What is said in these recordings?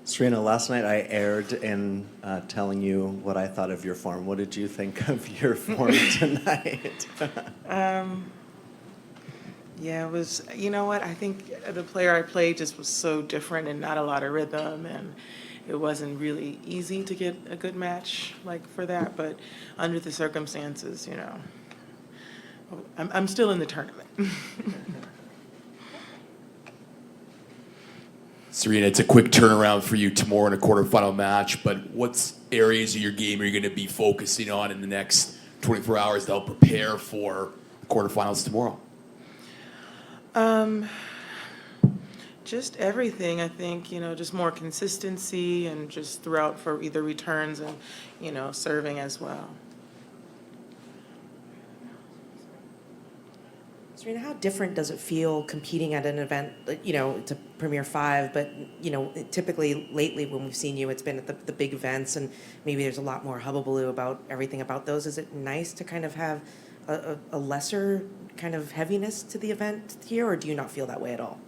Serena, last night I erred in telling you what I thought of your form. What did you think of your form tonight? Yeah, it was, you know what, I think the player I played just was so different and not a lot of rhythm, and it wasn't really easy to get a good match like for that, but under the circumstances, I'm still in the tournament. Serena, it's a quick turnaround for you tomorrow in a quarterfinal match, but what areas of your game are you going to be focusing on in the next 24 hours to help prepare for the quarterfinals tomorrow? Just everything, I think, just more consistency and just throughout for either returns and, serving as well. Serena, how different does it feel competing at an event, it's a Premier 5, but, typically lately when we've seen you, it's been at the big events, and maybe there's a lot more hubbubaloo about everything about those. Is it nice to kind of have a lesser kind of heaviness to the event here, or do you not feel that way at all?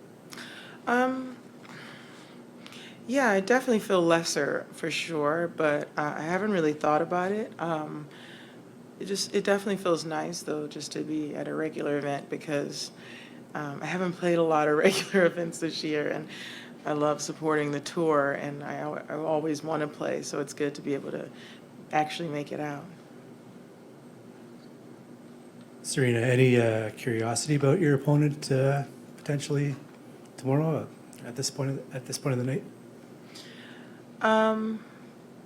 Yeah, I definitely feel lesser for sure, but I haven't really thought about it. It definitely feels nice though, just to be at a regular event because I haven't played a lot of regular events this year, and I love supporting the tour, and I always want to play, so it's good to be able to actually make it out. Serena, any curiosity about your opponent potentially tomorrow at this point of the night?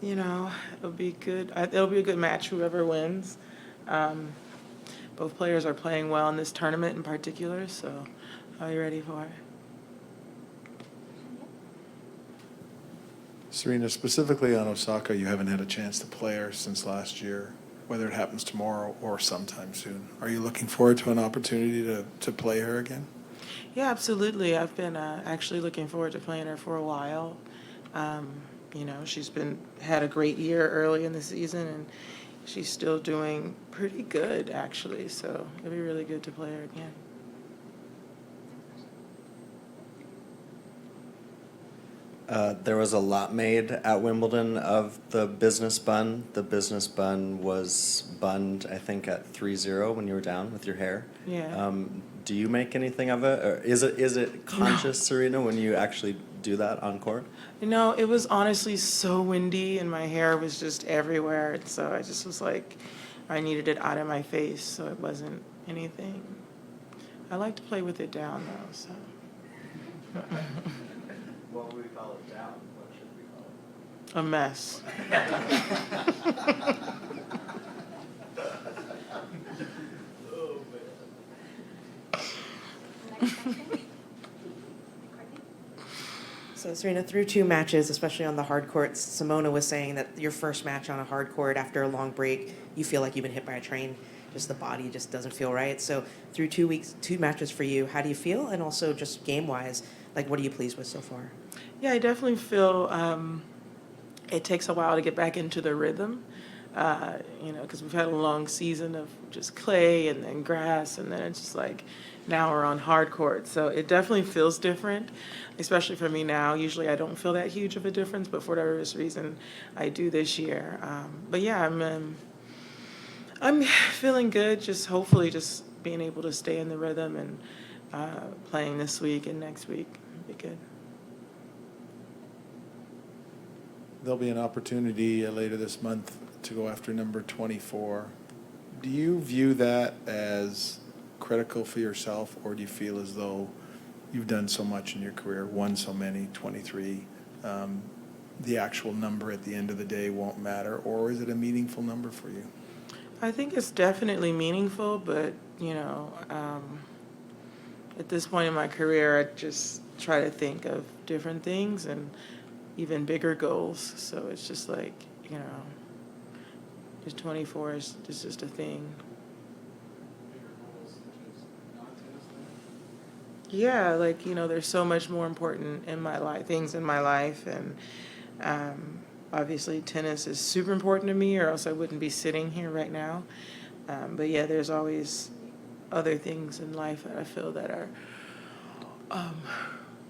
It'll be good. It'll be a good match, whoever wins. Both players are playing well in this tournament in particular, so are you ready for it? Serena, specifically on Osaka, you haven't had a chance to play her since last year, whether it happens tomorrow or sometime soon. Are you looking forward to an opportunity to play her again? Yeah, absolutely. I've been actually looking forward to playing her for a while. She's had a great year early in the season, and she's still doing pretty good, actually. So it'll be really good to play her again. There was a lot made at Wimbledon of the business bun. The business bun was bunned, I think, at 3-0 when you were down with your hair. Yeah. Do you make anything of it? Or is it conscious, Serena, when you actually do that on court? It was honestly so windy, and my hair was just everywhere. And so I just was like, I needed it out of my face, so it wasn't anything. I like to play with it down, though, so. What would we call it down? What should we call it? A mess. So Serena, through 2 matches, especially on the hard courts, Simona was saying that your first match on a hard court after a long break, you feel like you've been hit by a train. Just the body just doesn't feel right. So through 2 weeks, 2 matches for you, how do you feel? And also just game-wise, what are you pleased with so far? Yeah, I definitely feel it takes a while to get back into the rhythm, because we've had a long season of just clay and then grass, and then it's just like now we're on hard court. So it definitely feels different, especially for me now. Usually I don't feel that huge of a difference, but for whatever reason, I do this year. But yeah, I'm feeling good, just hopefully just being able to stay in the rhythm and playing this week and next week will be good. There'll be an opportunity later this month to go after number 24. Do you view that as critical for yourself, or do you feel as though you've done so much in your career, won so many, 23, the actual number at the end of the day won't matter, or is it a meaningful number for you? I think it's definitely meaningful, but, at this point in my career, I just try to think of different things and even bigger goals. So it's just like, just 24 is just a thing. Yeah, there's so much more important in my life, things in my life, and obviously tennis is super important to me, or else I wouldn't be sitting here right now. But yeah, there's always other things in life that I feel that are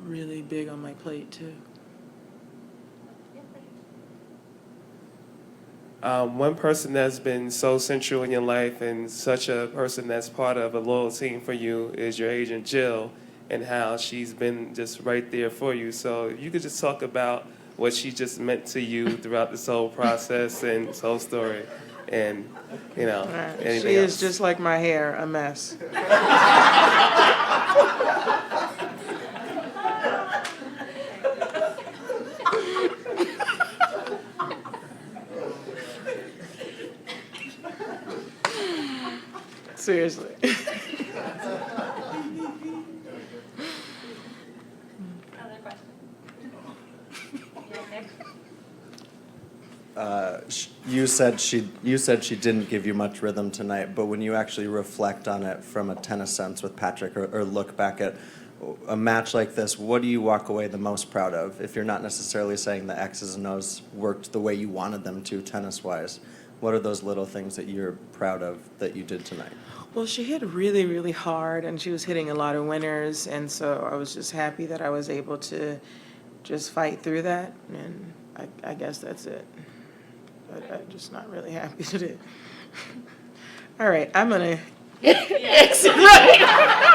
really big on my plate too. One person that's been so central in your life and such a person that's part of a loyal team for you is your agent, Jill, and how she's been just right there for you. So if you could just talk about what she just meant to you throughout this whole process and this whole story, and, you know, anything She else. is just like my hair, a mess. Seriously. Other questions? Yeah, Nick? You said she didn't give you much rhythm tonight, but when you actually reflect on it from a tennis sense with Patrick, or look back at a match like this, what do you walk away the most proud of? If you're not necessarily saying the X's and O's worked the way you wanted them to tennis-wise, what are those little things that you're proud of that you did tonight? Well, she hit really, really hard, and she was hitting a lot of winners, and so I was just happy that I was able to just fight through that, and I guess that's it. But I'm just not really happy today. All right, I'm gonna exit right.